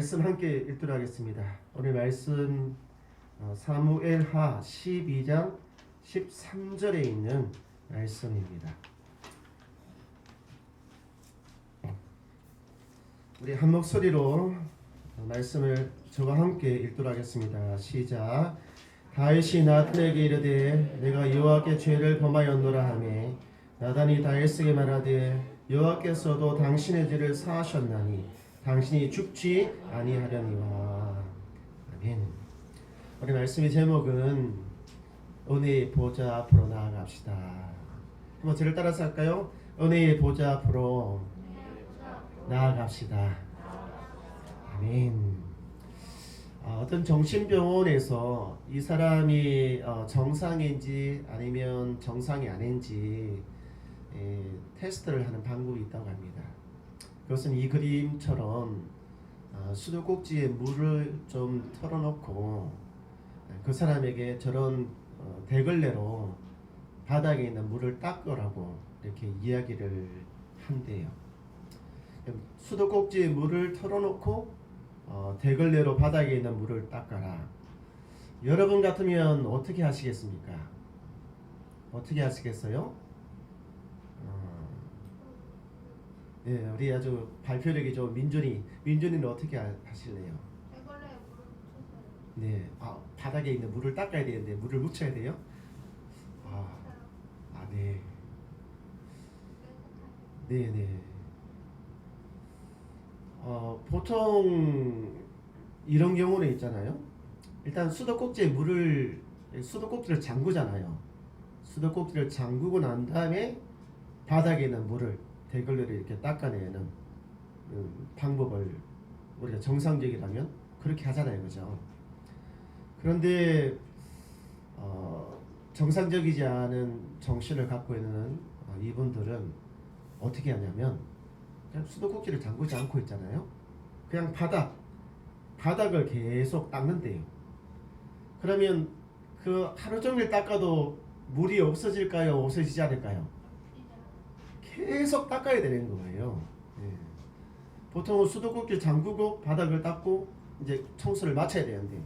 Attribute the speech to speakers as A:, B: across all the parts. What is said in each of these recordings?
A: 말씀 함께 읽도록 하겠습니다. 오늘 말씀 사무엘하 12장 13절에 있는 말씀입니다. 우리 한 목소리로 말씀을 저와 함께 읽도록 하겠습니다. 시작. 다윗이 나단에게 이르되 내가 여호와께 죄를 범하였노라 하매 나단이 다윗에게 말하되 여호와께서도 당신의 죄를 사하셨나니 당신이 죽지 아니하려니와. 아멘. 우리 말씀의 제목은 은혜의 보좌 앞으로 나아갑시다. 한번 저를 따라서 할까요? 은혜의 보좌 앞으로 나아갑시다. 아멘. 어떤 정신병원에서 이 사람이 정상인지 아니면 정상이 아닌지 테스트를 하는 방법이 있다고 합니다. 그것은 이 그림처럼 수도꼭지에 물을 좀 털어놓고 그 사람에게 저런 대걸레로 바닥에 있는 물을 닦으라고 이렇게 이야기를 한대요. 수도꼭지에 물을 털어놓고 대걸레로 바닥에 있는 물을 닦아라. 여러분 같으면 어떻게 하시겠습니까? 어떻게 하시겠어요? 네, 우리 아주 발표력이 좀 민준이는 어떻게 하실래요?
B: 대걸레에 물을 묻혀서요.
A: 네, 바닥에 있는 물을 닦아야 되는데 물을 묻혀야 돼요? 네. 네. 보통 이런 경우는 있잖아요. 일단 수도꼭지를 잠그잖아요. 수도꼭지를 잠그고 난 다음에 바닥에 있는 물을 대걸레로 이렇게 닦아내는 방법을 우리가 정상적이라면 그렇게 하잖아요, 그죠? 그런데 정상적이지 않은 정신을 갖고 있는 이분들은 어떻게 하냐면 그냥 수도꼭지를 잠그지 않고 있잖아요. 그냥 바닥을 계속 닦는데요. 그러면 그 하루 종일 닦아도 물이 없어질까요? 없어지지 않을까요? 계속 닦아야 되는 거예요. 보통은 수도꼭지를 잠그고 바닥을 닦고 이제 청소를 마쳐야 되는데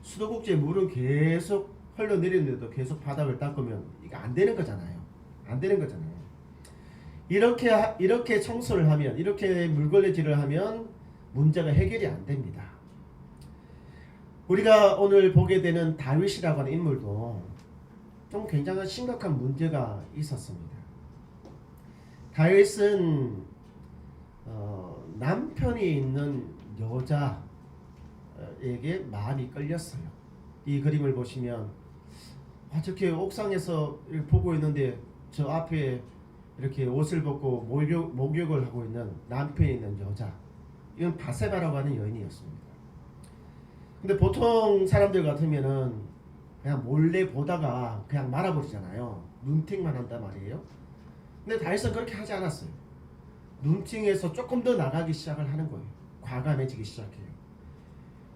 A: 수도꼭지에 물은 계속 흘러내리는데도 계속 바닥을 닦으면 이게 안 되는 거잖아요. 안 되는 거잖아요. 이렇게 청소를 하면, 이렇게 물걸레질을 하면 문제가 해결이 안 됩니다. 우리가 오늘 보게 되는 다윗이라고 하는 인물도 좀 굉장히 심각한 문제가 있었습니다. 다윗은 남편이 있는 여자에게 마음이 끌렸어요. 이 그림을 보시면 저렇게 옥상에서 보고 있는데 저 앞에 이렇게 옷을 벗고 목욕을 하고 있는 남편이 있는 여자, 이건 바세바라고 하는 여인이었습니다. 근데 보통 사람들 같으면은 그냥 몰래 보다가 그냥 말아버리잖아요. 눈팅만 한단 말이에요. 근데 다윗은 그렇게 하지 않았어요. 눈팅에서 조금 더 나가기 시작을 하는 거예요. 과감해지기 시작해요.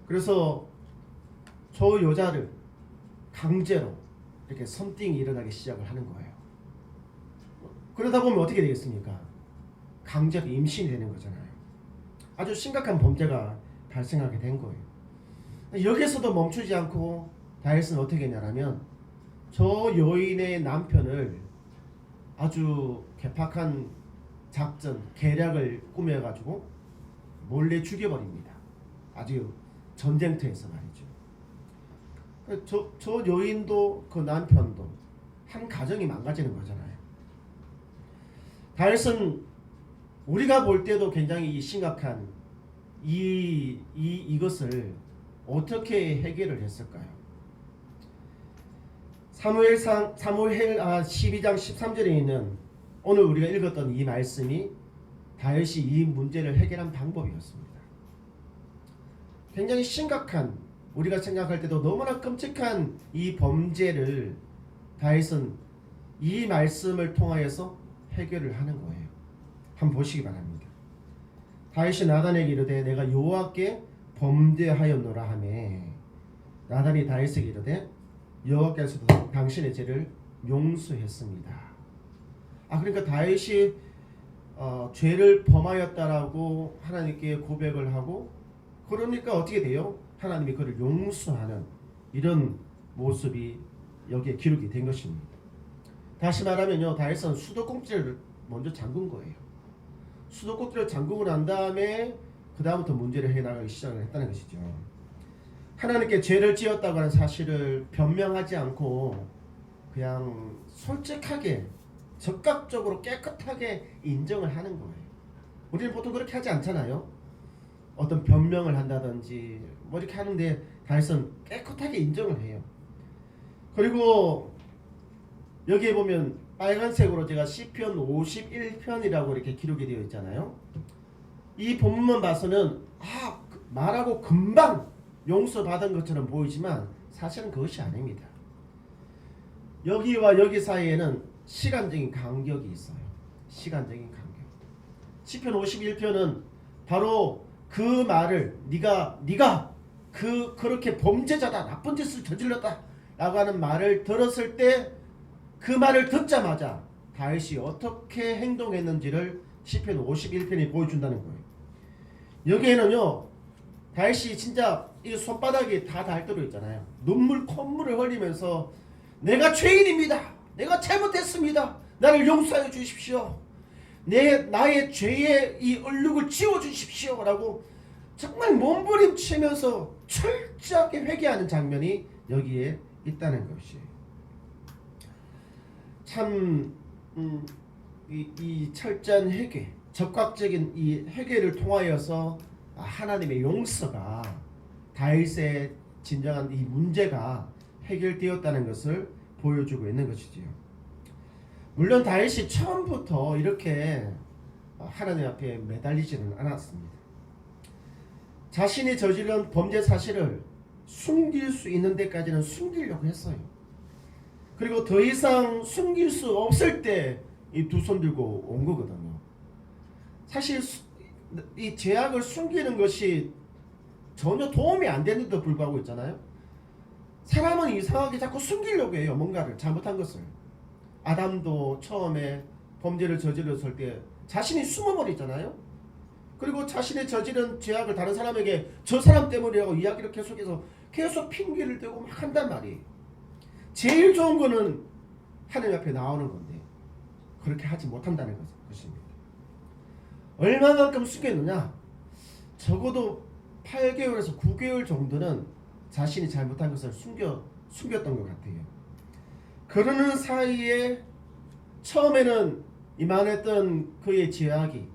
A: 그래서 저 여자를 강제로 이렇게 썸띵이 일어나기 시작을 하는 거예요. 그러다 보면 어떻게 되겠습니까? 강제로 임신이 되는 거잖아요. 아주 심각한 범죄가 발생하게 된 거예요. 여기서도 멈추지 않고 다윗은 어떻게 했냐면 저 여인의 남편을 아주 개팍한 작전, 계략을 꾸며가지고 몰래 죽여버립니다. 아주 전쟁터에서 말이죠. 저 여인도 그 남편도 한 가정이 망가지는 거잖아요. 다윗은 우리가 볼 때도 굉장히 심각한 이것을 어떻게 해결을 했을까요? 사무엘하 12장 13절에 있는 오늘 우리가 읽었던 이 말씀이 다윗이 이 문제를 해결한 방법이었습니다. 굉장히 심각한, 우리가 생각할 때도 너무나 끔찍한 이 범죄를 다윗은 이 말씀을 통하여서 해결을 하는 거예요. 한번 보시기 바랍니다. 다윗이 나단에게 이르되 내가 여호와께 범죄하였노라 하매 나단이 다윗에게 이르되 여호와께서도 당신의 죄를 용서했습니다. 그러니까 다윗이 죄를 범하였다라고 하나님께 고백을 하고 그러니까 어떻게 돼요? 하나님이 그를 용서하는 이런 모습이 여기에 기록이 된 것입니다. 다시 말하면요, 다윗은 수도꼭지를 먼저 잠근 거예요. 수도꼭지를 잠그고 난 다음에 그 다음부터 문제를 해나가기 시작을 했다는 것이죠. 하나님께 죄를 지었다고 하는 사실을 변명하지 않고 그냥 솔직하게 적극적으로 깨끗하게 인정을 하는 거예요. 우리는 보통 그렇게 하지 않잖아요. 어떤 변명을 한다든지 뭐 이렇게 하는데 다윗은 깨끗하게 인정을 해요. 그리고 여기에 보면 빨간색으로 제가 시편 51편이라고 이렇게 기록이 되어 있잖아요. 이 본문만 봐서는 말하고 금방 용서받은 것처럼 보이지만 사실은 그것이 아닙니다. 여기와 여기 사이에는 시간적인 간격이 있어요. 시간적인 간격. 시편 51편은 바로 그 말을 네가 그렇게 범죄자다, 나쁜 짓을 저질렀다 라고 하는 말을 들었을 때 그 말을 듣자마자 다윗이 어떻게 행동했는지를 시편 51편이 보여준다는 거예요. 여기에는요, 다윗이 진짜 이 손바닥이 다 닳도록 있잖아요. 콧물을 흘리면서 내가 죄인입니다. 내가 잘못했습니다. 나를 용서해 주십시오. 나의 죄의 이 얼룩을 지워 주십시오 라고 정말 몸부림치면서 철저하게 회개하는 장면이 여기에 있다는 것이에요. 참 이 철저한 회개, 적극적인 이 회개를 통하여서 하나님의 용서가 다윗의 진정한 이 문제가 해결되었다는 것을 보여주고 있는 것이지요. 물론 다윗이 처음부터 이렇게 하나님 앞에 매달리지는 않았습니다. 자신이 저지른 범죄 사실을 숨길 수 있는 데까지는 숨기려고 했어요. 그리고 더 이상 숨길 수 없을 때 이 두 손 들고 온 거거든요. 사실 이 죄악을 숨기는 것이 전혀 도움이 안 되는데도 불구하고 있잖아요. 사람은 이상하게 자꾸 숨기려고 해요. 뭔가를 잘못한 것을. 아담도 처음에 범죄를 저질렀을 때 자신이 숨어버리잖아요. 그리고 자신의 저지른 죄악을 다른 사람에게 저 사람 때문이라고 이야기를 계속해서 계속 핑계를 대고 막 한단 말이에요. 제일 좋은 거는 하나님 앞에 나오는 건데 그렇게 하지 못한다는 것입니다. 얼마만큼 숨겼느냐? 적어도 8개월에서 9개월 정도는 자신이 잘못한 것을 숨겼던 것 같아요. 그러는 사이에 처음에는 이만했던 그의 죄악이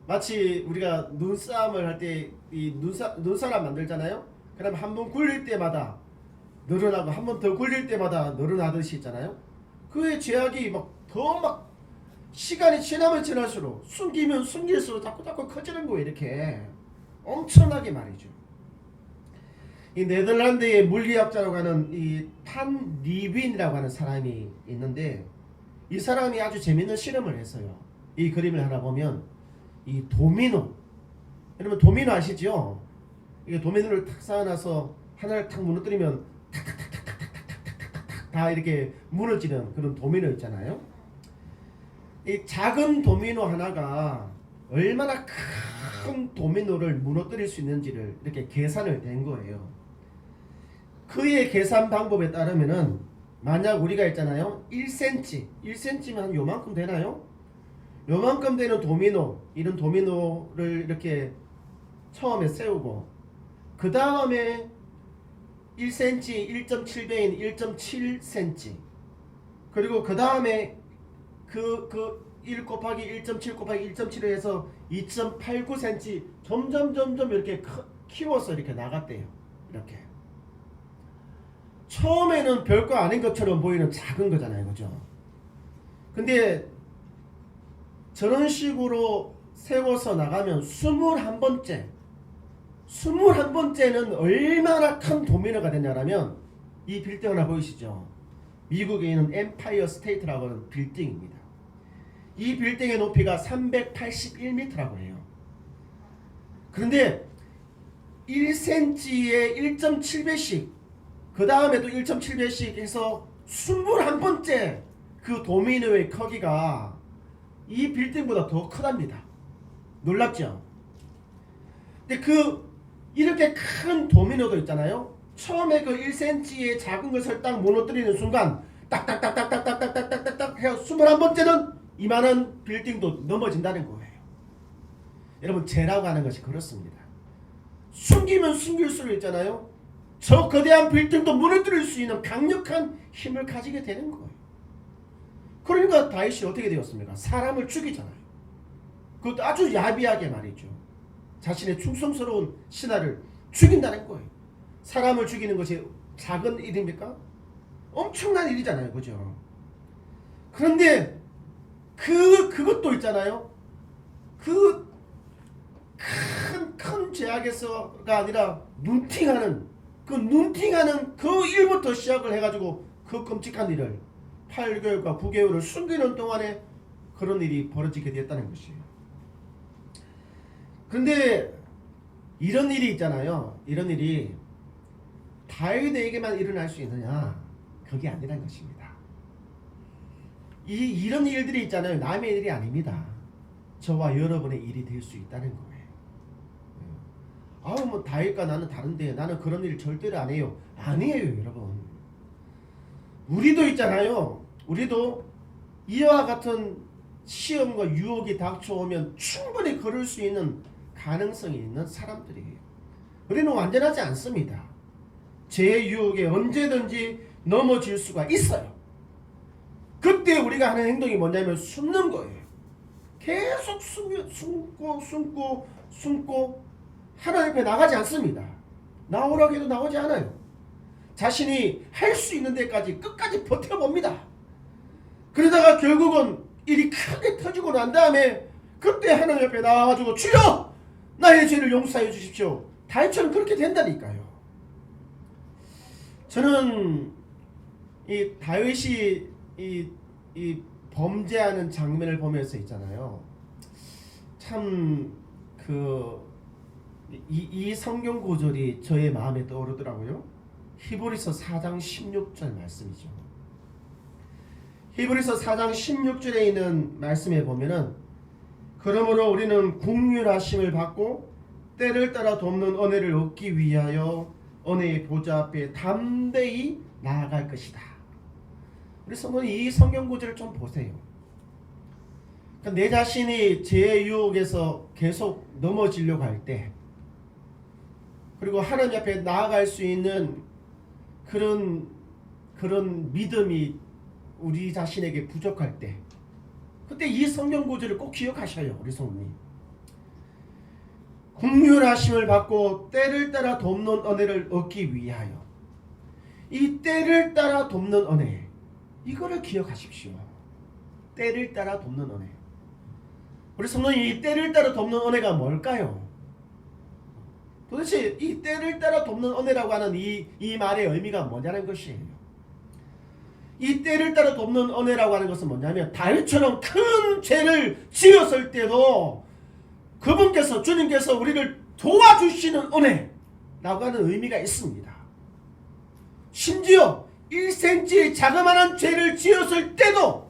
A: 마치 우리가 눈싸움을 할 때 이 눈사람 만들잖아요. 그럼 한 번 굴릴 때마다 늘어나고 한 번 더 굴릴 때마다 늘어나듯이 있잖아요. 그의 죄악이 더 시간이 지나면 지날수록 숨기면 숨길수록 자꾸 커지는 거예요. 이렇게 엄청나게 말이죠. 이 네덜란드의 물리학자라고 하는 이 판 리빈이라고 하는 사람이 있는데 이 사람이 아주 재밌는 실험을 했어요. 이 그림을 하나 보면 이 도미노, 여러분 도미노 아시죠? 이게 도미노를 탁 쌓아놔서 하나를 탁 무너뜨리면 탁탁탁탁탁탁탁탁탁 다 이렇게 무너지는 그런 도미노 있잖아요. 이 작은 도미노 하나가 얼마나 큰 도미노를 무너뜨릴 수 있는지를 이렇게 계산을 된 거예요. 그의 계산 방법에 따르면은 만약 우리가 있잖아요, 1cm면 한 요만큼 되나요? 요만큼 되는 도미노, 이런 도미노를 이렇게 처음에 세우고 그 다음에 1cm 1.7배인 1.7cm 그리고 그 다음에 그 1 곱하기 1.7 곱하기 1.7을 해서 2.89cm 점점 이렇게 키워서 이렇게 나갔대요. 이렇게 처음에는 별거 아닌 것처럼 보이는 작은 거잖아요, 그죠? 근데 저런 식으로 세워서 나가면 21번째는 얼마나 큰 도미노가 되냐면 이 빌딩 하나 보이시죠? 미국에 있는 엠파이어 스테이트라고 하는 빌딩입니다. 이 빌딩의 높이가 381m라고 해요. 그런데 1cm에 1.7배씩 그 다음에도 1.7배씩 해서 21번째 그 도미노의 크기가 이 빌딩보다 더 크답니다. 놀랍죠? 근데 그 이렇게 큰 도미노도 있잖아요. 처음에 그 1cm의 작은 것을 딱 무너뜨리는 순간 딱딱딱딱딱딱딱딱딱 해서 21번째는 이만한 빌딩도 넘어진다는 거예요. 여러분 죄라고 하는 것이 그렇습니다. 숨기면 숨길수록 있잖아요. 저 거대한 빌딩도 무너뜨릴 수 있는 강력한 힘을 가지게 되는 거예요. 그러니까 다윗이 어떻게 되었습니까? 사람을 죽이잖아요. 그것도 아주 야비하게 말이죠. 자신의 충성스러운 신하를 죽인다는 거예요. 사람을 죽이는 것이 작은 일입니까? 엄청난 일이잖아요. 그죠? 그런데 그것도 있잖아요. 그 큰 죄악에서가 아니라 눈팅하는 그 일부터 시작을 해가지고 그 끔찍한 일을 8개월과 9개월을 숨기는 동안에 그런 일이 벌어지게 되었다는 것이에요. 그런데 이런 일이 있잖아요. 이런 일이 다윗에게만 일어날 수 있느냐? 그게 아니라는 것입니다. 이런 일들이 있잖아요. 남의 일이 아닙니다. 저와 여러분의 일이 될 수 있다는 거예요. 아우 뭐 다윗과 나는 다른데 나는 그런 일 절대로 안 해요. 아니에요, 여러분. 우리도 있잖아요. 우리도 이와 같은 시험과 유혹이 닥쳐오면 충분히 그럴 수 있는 가능성이 있는 사람들이에요. 우리는 완전하지 않습니다. 죄의 유혹에 언제든지 넘어질 수가 있어요. 그때 우리가 하는 행동이 뭐냐면 숨는 거예요. 계속 숨고 하나님 앞에 나가지 않습니다. 나오라고 해도 나오지 않아요. 자신이 할 수 있는 데까지 끝까지 버텨봅니다. 그러다가 결국은 일이 크게 터지고 난 다음에 그때 하나님 앞에 나와가지고 주여! 나의 죄를 용서해 주십시오. 다윗처럼 그렇게 된다니까요. 저는 이 다윗이 이 범죄하는 장면을 보면서 있잖아요. 참 이 성경 구절이 저의 마음에 떠오르더라고요. 히브리서 4장 16절 말씀이죠. 히브리서 4장 16절에 있는 말씀에 보면은 그러므로 우리는 긍휼하심을 받고 때를 따라 돕는 은혜를 얻기 위하여 은혜의 보좌 앞에 담대히 나아갈 것이다. 우리 성도는 이 성경 구절을 좀 보세요. 그러니까 내 자신이 죄의 유혹에서 계속 넘어지려고 할 때, 그리고 하나님 앞에 나아갈 수 있는 그런 믿음이 우리 자신에게 부족할 때, 그때 이 성경 구절을 꼭 기억하셔요. 우리 성도님. 긍휼하심을 받고 때를 따라 돕는 은혜를 얻기 위하여. 이 때를 따라 돕는 은혜, 이거를 기억하십시오. 때를 따라 돕는 은혜. 우리 성도님, 이 때를 따라 돕는 은혜가 뭘까요? 도대체 이 때를 따라 돕는 은혜라고 하는 이 말의 의미가 뭐냐는 것이에요. 이 때를 따라 돕는 은혜라고 하는 것은 뭐냐면 다윗처럼 큰 죄를 지었을 때도 그분께서, 주님께서 우리를 도와주시는 은혜라고 하는 의미가 있습니다. 심지어 1cm의 자그마한 죄를 지었을 때도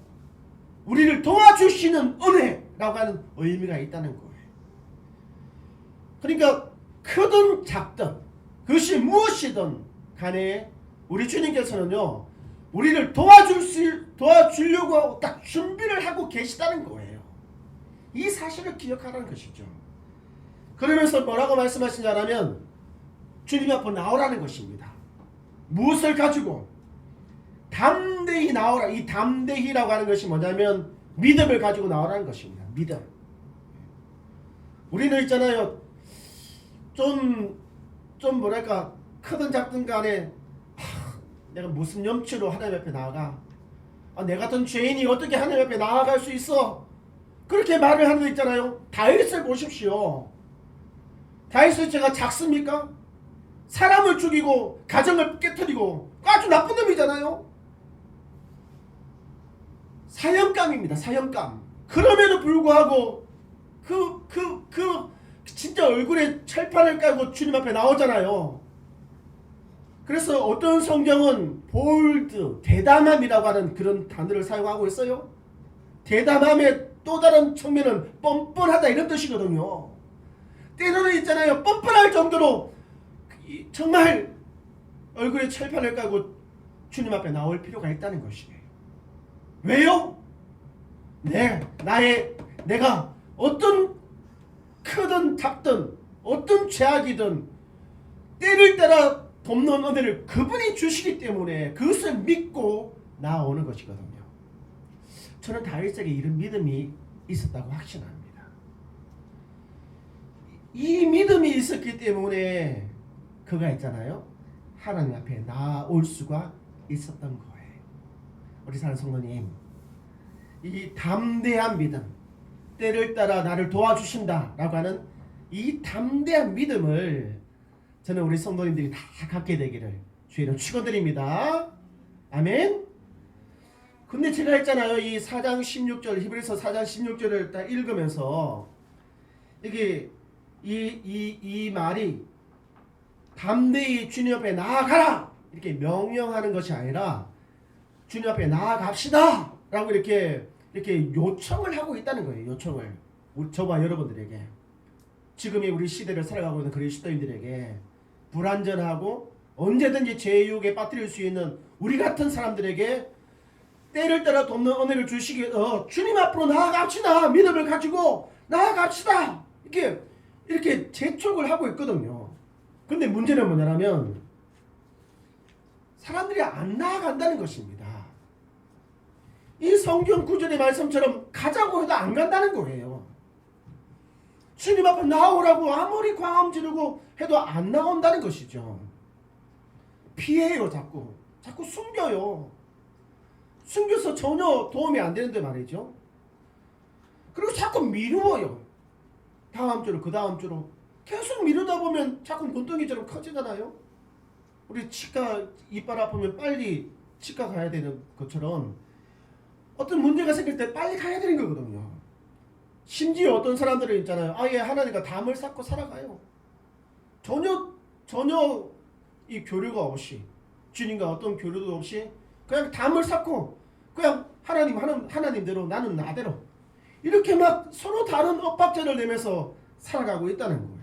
A: 우리를 도와주시는 은혜라고 하는 의미가 있다는 거예요. 그러니까 크든 작든 그것이 무엇이든 간에 우리 주님께서는요, 우리를 도와주려고 하고 딱 준비를 하고 계시다는 거예요. 이 사실을 기억하라는 것이죠. 그러면서 뭐라고 말씀하시냐면 주님 앞으로 나오라는 것입니다. 무엇을 가지고? 담대히 나오라. 이 담대히라고 하는 것이 뭐냐면 믿음을 가지고 나오라는 것입니다. 믿음. 우리는 있잖아요, 좀 뭐랄까, 크든 작든 간에 내가 무슨 염치로 하나님 앞에 나아가? 내 같은 죄인이 어떻게 하나님 앞에 나아갈 수 있어? 그렇게 말을 하는 거 있잖아요. 다윗을 보십시오. 다윗의 죄가 작습니까? 사람을 죽이고 가정을 깨뜨리고 아주 나쁜 놈이잖아요. 사형감입니다. 사형감. 그럼에도 불구하고 진짜 얼굴에 철판을 깔고 주님 앞에 나오잖아요. 그래서 어떤 성경은 볼드, 대담함이라고 하는 그런 단어를 사용하고 있어요. 대담함의 또 다른 측면은 뻔뻔하다, 이런 뜻이거든요. 때로는 있잖아요. 뻔뻔할 정도로 정말 얼굴에 철판을 깔고 주님 앞에 나올 필요가 있다는 것이에요. 왜요? 내가 어떤 크든 작든 어떤 죄악이든 때를 따라 돕는 은혜를 그분이 주시기 때문에 그것을 믿고 나오는 것이거든요. 저는 다윗에게 이런 믿음이 있었다고 확신합니다. 이 믿음이 있었기 때문에 그가 있잖아요. 하나님 앞에 나올 수가 있었던 거예요. 우리 사랑하는 성도님, 이 담대한 믿음, 때를 따라 나를 도와주신다라고 하는 이 담대한 믿음을 저는 우리 성도님들이 다 갖게 되기를 주의 이름 축원드립니다. 아멘. 근데 제가 했잖아요. 이 4장 16절 히브리서 4장 16절을 딱 읽으면서 이게 이 말이 담대히 주님 앞에 나아가라 이렇게 명령하는 것이 아니라 주님 앞에 나아갑시다 라고 이렇게 요청을 하고 있다는 거예요. 요청을 저와 여러분들에게, 지금의 우리 시대를 살아가고 있는 그리스도인들에게, 불완전하고 언제든지 죄 유혹에 빠뜨릴 수 있는 우리 같은 사람들에게 때를 따라 돕는 은혜를 주시기 주님 앞으로 나아갑시다. 믿음을 가지고 나아갑시다. 이렇게 재촉을 하고 있거든요. 근데 문제는 뭐냐면 사람들이 안 나아간다는 것입니다. 이 성경 구절의 말씀처럼 가자고 해도 안 간다는 거예요. 주님 앞에 나오라고 아무리 광음 지르고 해도 안 나온다는 것이죠. 피해요. 자꾸 숨겨요. 숨겨서 전혀 도움이 안 되는데 말이죠. 그리고 자꾸 미루어요. 다음 주로 그 다음 주로 계속 미루다 보면 자꾸 눈덩이처럼 커지잖아요. 우리 치과 이빨 아프면 빨리 치과 가야 되는 것처럼 어떤 문제가 생길 때 빨리 가야 되는 거거든요. 심지어 어떤 사람들은 있잖아요. 아예 하나님과 담을 쌓고 살아가요. 전혀 이 교류가 없이, 주님과 어떤 교류도 없이 그냥 담을 쌓고 그냥 하나님대로 나는 나대로 이렇게 막 서로 다른 엇박자를 내면서 살아가고 있다는 거예요.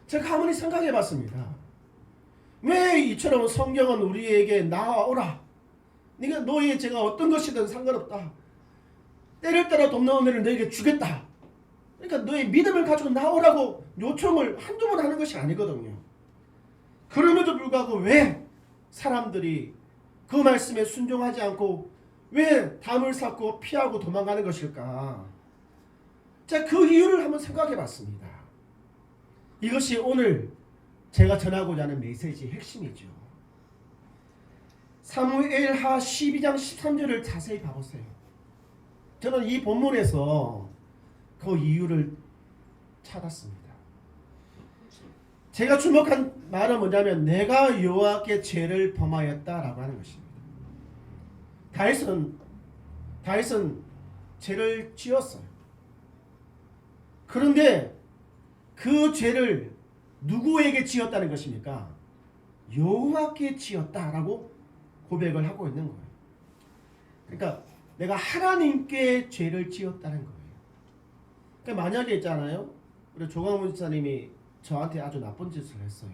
A: 제가 가만히 생각해 봤습니다. 왜 이처럼 성경은 우리에게 나아오라, 네가 너의 제가 어떤 것이든 상관없다, 때를 따라 돕는 은혜를 너에게 주겠다, 그러니까 너의 믿음을 가지고 나오라고 요청을 한두 번 하는 것이 아니거든요. 그럼에도 불구하고 왜 사람들이 그 말씀에 순종하지 않고 왜 담을 쌓고 피하고 도망가는 것일까? 자, 그 이유를 한번 생각해 봤습니다. 이것이 오늘 제가 전하고자 하는 메시지의 핵심이죠. 사무엘하 12장 13절을 자세히 봐보세요. 저는 이 본문에서 그 이유를 찾았습니다. 제가 주목한 말은 뭐냐면 내가 여호와께 죄를 범하였다라고 하는 것입니다. 다윗은 죄를 지었어요. 그런데 그 죄를 누구에게 지었다는 것입니까? 여호와께 지었다라고 고백을 하고 있는 거예요. 그러니까 내가 하나님께 죄를 지었다는 거예요. 그러니까 만약에 있잖아요, 우리 조광훈 집사님이 저한테 아주 나쁜 짓을 했어요.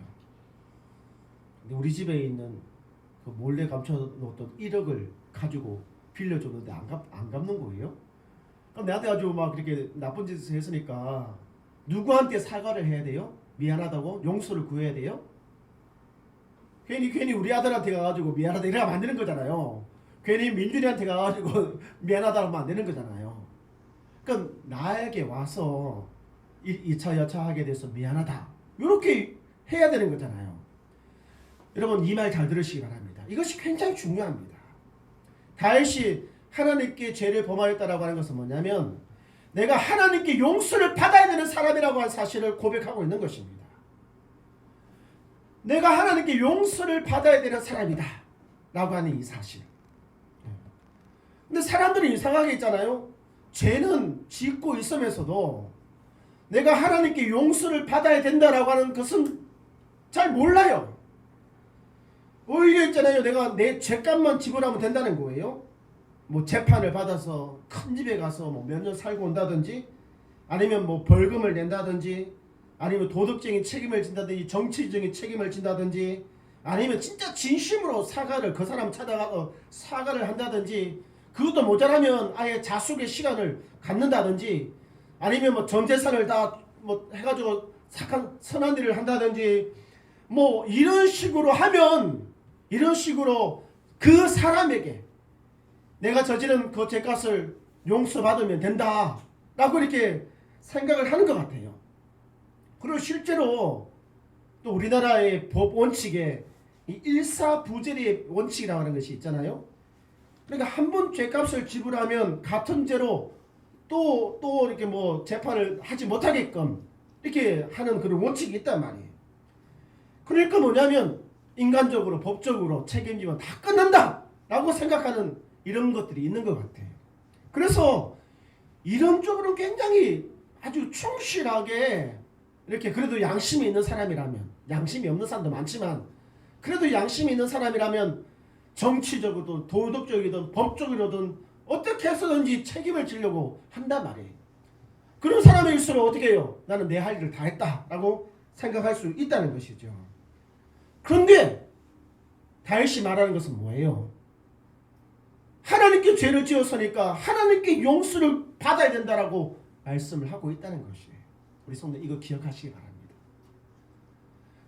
A: 근데 우리 집에 있는 그 몰래 감춰놓았던 1억을 가지고 빌려줬는데 안 갚는 거예요. 그럼 내한테 아주 막 그렇게 나쁜 짓을 했으니까 누구한테 사과를 해야 돼요? 미안하다고 용서를 구해야 돼요? 괜히 우리 아들한테 가가지고 미안하다 이래야 안 되는 거잖아요. 괜히 민준이한테 가가지고 미안하다 하면 안 되는 거잖아요. 그러니까 나에게 와서 2차 여차하게 돼서 미안하다 이렇게 해야 되는 거잖아요. 여러분 이 말 잘 들으시기 바랍니다. 이것이 굉장히 중요합니다. 다윗이 하나님께 죄를 범하였다라고 하는 것은 뭐냐면 내가 하나님께 용서를 받아야 되는 사람이라고 하는 사실을 고백하고 있는 것입니다. 내가 하나님께 용서를 받아야 되는 사람이다 라고 하는 이 사실. 근데 사람들이 이상하게 있잖아요. 죄는 짓고 있으면서도 내가 하나님께 용서를 받아야 된다라고 하는 것은 잘 몰라요. 오히려 있잖아요. 내가 내 죄값만 지불하면 된다는 거예요. 뭐 재판을 받아서 큰 집에 가서 뭐 몇 년 살고 온다든지 아니면 뭐 벌금을 낸다든지 아니면 도덕적인 책임을 진다든지 정치적인 책임을 진다든지 아니면 진짜 진심으로 사과를 그 사람 찾아가서 사과를 한다든지 그것도 모자라면 아예 자숙의 시간을 갖는다든지 아니면 뭐 전 재산을 다 뭐 해가지고 착한 선한 일을 한다든지 뭐 이런 식으로 하면 이런 식으로 그 사람에게 내가 저지른 그 죄값을 용서받으면 된다 라고 이렇게 생각을 하는 것 같아요. 그리고 실제로 또 우리나라의 법 원칙에 이 일사부재리의 원칙이라고 하는 것이 있잖아요. 그러니까 한 번 죄값을 지불하면 같은 죄로 또 이렇게 뭐 재판을 하지 못하게끔 이렇게 하는 그런 원칙이 있단 말이에요. 그러니까 뭐냐면 인간적으로 법적으로 책임지면 다 끝난다 라고 생각하는 이런 것들이 있는 것 같아요. 그래서 이런 쪽으로 굉장히 아주 충실하게 이렇게 그래도 양심이 있는 사람이라면 양심이 없는 사람도 많지만 그래도 양심이 있는 사람이라면 정치적으로든 도덕적이든 법적으로든 어떻게 해서든지 책임을 지려고 한단 말이에요. 그런 사람일수록 어떻게 해요? 나는 내 할 일을 다 했다라고 생각할 수 있다는 것이죠. 그런데 다윗이 말하는 것은 뭐예요? 하나님께 죄를 지었으니까 하나님께 용서를 받아야 된다라고 말씀을 하고 있다는 것이에요. 우리 성도 이거 기억하시기 바랍니다.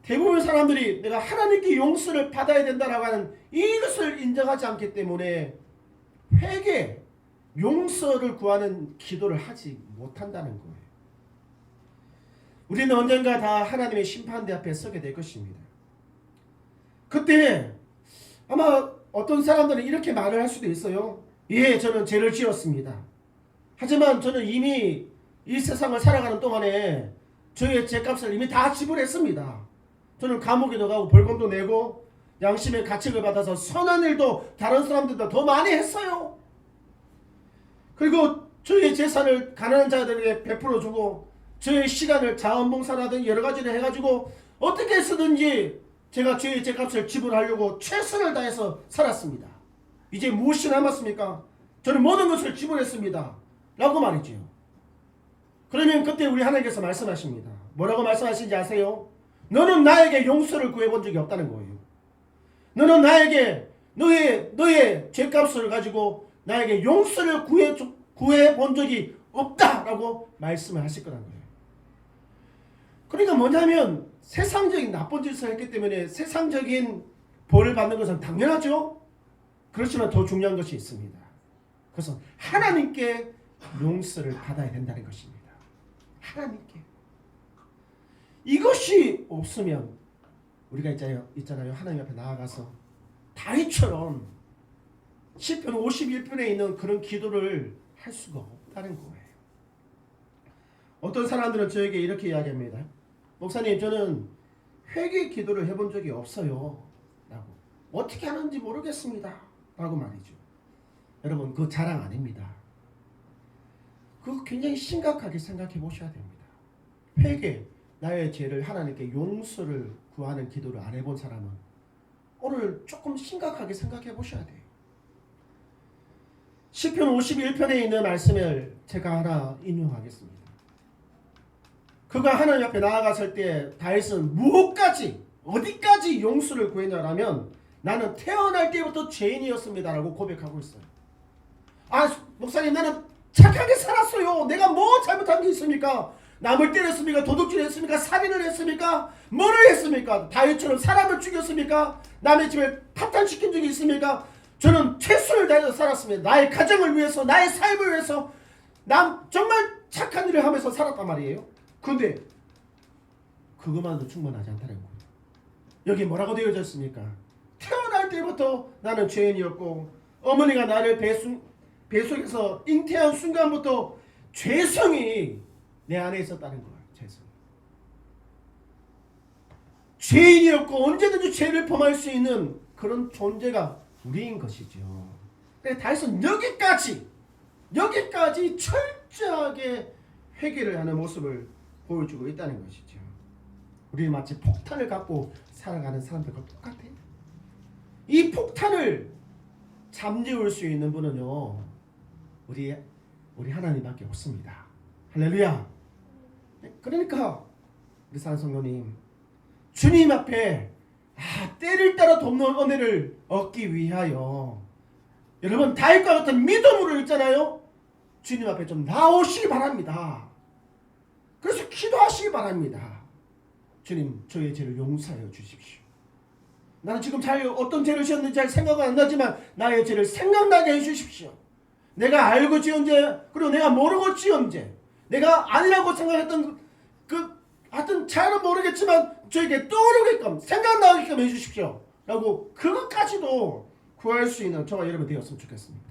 A: 대부분 사람들이 내가 하나님께 용서를 받아야 된다라고 하는 이것을 인정하지 않기 때문에 회개, 용서를 구하는 기도를 하지 못한다는 거예요. 우리는 언젠가 다 하나님의 심판대 앞에 서게 될 것입니다. 그때 아마 어떤 사람들은 이렇게 말을 할 수도 있어요. 예, 저는 죄를 지었습니다. 하지만 저는 이미 이 세상을 살아가는 동안에 저의 죄값을 이미 다 지불했습니다. 저는 감옥에도 가고 벌금도 내고 양심의 가책을 받아서 선한 일도 다른 사람들보다 더 많이 했어요. 그리고 저의 재산을 가난한 자들에게 베풀어주고 저의 시간을 자원봉사라든 여러 가지를 해가지고 어떻게 해서든지 제가 저의 죄값을 지불하려고 최선을 다해서 살았습니다. 이제 무엇이 남았습니까? 저는 모든 것을 지불했습니다. 라고 말이죠. 그러면 그때 우리 하나님께서 말씀하십니다. 뭐라고 말씀하시는지 아세요? 너는 나에게 용서를 구해본 적이 없다는 거예요. 너는 나에게 너의 죄값을 가지고 나에게 용서를 구해본 적이 없다라고 말씀을 하실 거라는 거예요. 그러니까 뭐냐면 세상적인 나쁜 짓을 했기 때문에 세상적인 벌을 받는 것은 당연하죠. 그렇지만 더 중요한 것이 있습니다. 그래서 하나님께 용서를 받아야 된다는 것입니다. 하나님께. 이것이 없으면 우리가 있잖아요. 하나님 앞에 나아가서 다윗처럼 시편 51편에 있는 그런 기도를 할 수가 없다는 거예요. 어떤 사람들은 저에게 이렇게 이야기합니다. 목사님, 저는 회개 기도를 해본 적이 없어요. 라고. 어떻게 하는지 모르겠습니다. 라고 말이죠. 여러분, 그거 자랑 아닙니다. 그거 굉장히 심각하게 생각해 보셔야 됩니다. 회개, 나의 죄를 하나님께 용서를 구하는 기도를 안 해본 사람은 오늘 조금 심각하게 생각해 보셔야 돼요. 시편 51편에 있는 말씀을 제가 하나 인용하겠습니다. 그가 하나님 앞에 나아갔을 때 다윗은 무엇까지 어디까지 용서를 구했냐라면 나는 태어날 때부터 죄인이었습니다라고 고백하고 있어요. 아, 목사님, 나는 착하게 살았어요. 내가 뭐 잘못한 게 있습니까? 남을 때렸습니까? 도둑질을 했습니까? 살인을 했습니까? 뭐를 했습니까? 다윗처럼 사람을 죽였습니까? 남의 집을 파탄시킨 적이 있습니까? 저는 최선을 다해서 살았습니다. 나의 가정을 위해서, 나의 삶을 위해서 정말 착한 일을 하면서 살았단 말이에요. 그런데 그것만도 충분하지 않다는 거예요. 여기 뭐라고 되어져 있습니까? 태어날 때부터 나는 죄인이었고 어머니가 나를 배속에서 잉태한 순간부터 죄성이 내 안에 있었다는 거예요. 죄인이었고 언제든지 죄를 범할 수 있는 그런 존재가 우리인 것이죠. 다윗은 여기까지 철저하게 회개를 하는 모습을 보여주고 있다는 것이죠. 우리는 마치 폭탄을 갖고 살아가는 사람들과 똑같아요. 이 폭탄을 잠재울 수 있는 분은요, 우리 하나님밖에 없습니다. 할렐루야. 그러니까 우리 산성도님, 주님 앞에 때를 따라 돕는 은혜를 얻기 위하여 여러분 다윗과 같은 믿음으로 있잖아요. 주님 앞에 좀 나오시기 바랍니다. 그래서 기도하시기 바랍니다. 주님, 저의 죄를 용서하여 주십시오. 나는 지금 어떤 죄를 지었는지 잘 생각은 안 나지만 나의 죄를 생각나게 해주십시오. 내가 알고 지은 죄, 그리고 내가 모르고 지은 죄, 내가 아니라고 생각했던 하여튼 잘은 모르겠지만 저에게 떠오르게끔 생각나게끔 해주십시오 라고 그것까지도 구할 수 있는 저와 여러분 되었으면 좋겠습니다.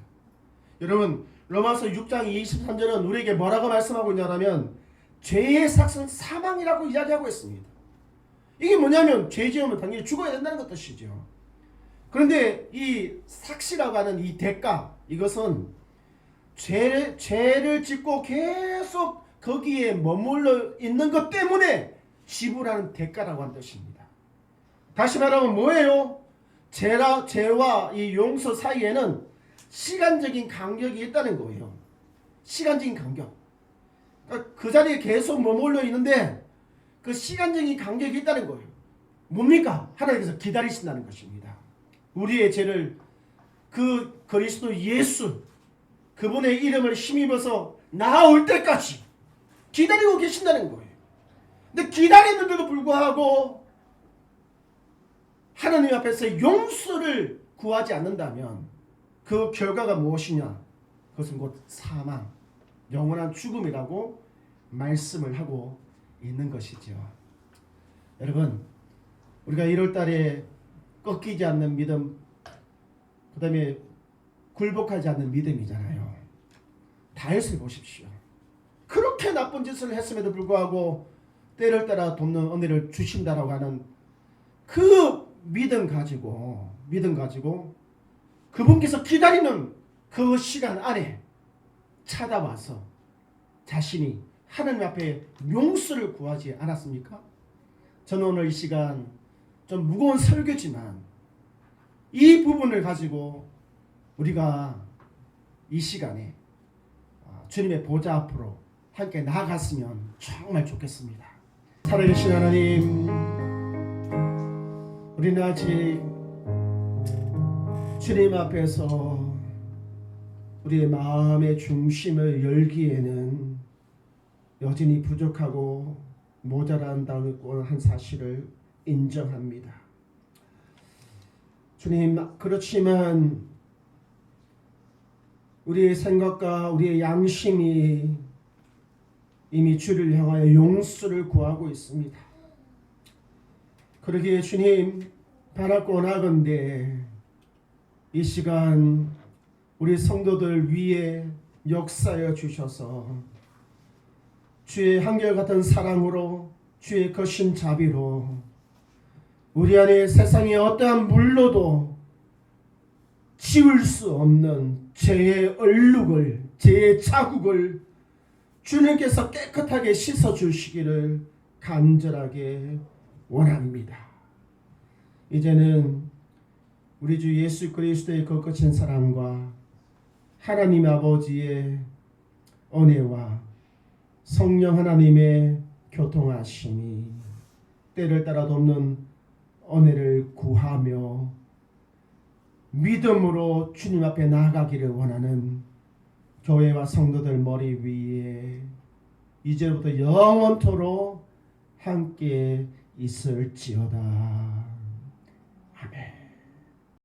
A: 여러분, 로마서 6장 23절은 우리에게 뭐라고 말씀하고 있냐면 죄의 삭은 사망이라고 이야기하고 있습니다. 이게 뭐냐면 죄 지으면 당연히 죽어야 된다는 뜻이죠. 그런데 이 삭시라고 하는 이 대가, 이것은 죄를 짓고 계속 거기에 머물러 있는 것 때문에 지불하는 대가라고 하는 뜻입니다. 다시 말하면 뭐예요? 죄와 이 용서 사이에는 시간적인 간격이 있다는 거예요. 시간적인 간격. 그러니까 그 자리에 계속 머물러 있는데 그 시간적인 간격이 있다는 거예요. 뭡니까? 하나님께서 기다리신다는 것입니다. 우리의 죄를 그 그리스도 예수, 그분의 이름을 힘입어서 나올 때까지 기다리고 계신다는 거예요. 근데 기다리는데도 불구하고 하나님 앞에서 용서를 구하지 않는다면 그 결과가 무엇이냐? 그것은 곧 사망, 영원한 죽음이라고 말씀을 하고 있는 것이죠. 여러분, 우리가 1월달에 꺾이지 않는 믿음, 그 다음에 굴복하지 않는 믿음이잖아요. 다윗을 보십시오. 그렇게 나쁜 짓을 했음에도 불구하고 때를 따라 돕는 은혜를 주신다라고 하는 그 믿음 가지고 그분께서 기다리는 그 시간 안에 찾아와서 자신이 하나님 앞에 용서를 구하지 않았습니까? 저는 오늘 이 시간 좀 무거운 설교지만 이 부분을 가지고 우리가 이 시간에 주님의 보좌 앞으로 함께 나아갔으면 정말 좋겠습니다. 살아계신 하나님, 우리는 아직 주님 앞에서 우리의 마음의 중심을 열기에는 여전히 부족하고 모자란다는 한 사실을 인정합니다. 주님, 그렇지만 우리의 생각과 우리의 양심이 이미 주를 향하여 용서를 구하고 있습니다. 그러기에 주님, 바랄고 원하건대 이 시간 우리 성도들 위에 역사하여 주셔서 주의 한결같은 사랑으로, 주의 거신 자비로 우리 안에 세상의 어떠한 물로도 지울 수 없는 죄의 얼룩을, 죄의 자국을 주님께서 깨끗하게 씻어주시기를 간절하게 원합니다. 이제는 우리 주 예수 그리스도의 거룩하신 사랑과 하나님 아버지의 은혜와 성령 하나님의 교통하심이 때를 따라 돕는 은혜를 구하며 믿음으로 주님 앞에 나아가기를 원하는 교회와 성도들 머리 위에 이제부터 영원토록 함께 있을지어다. 아멘.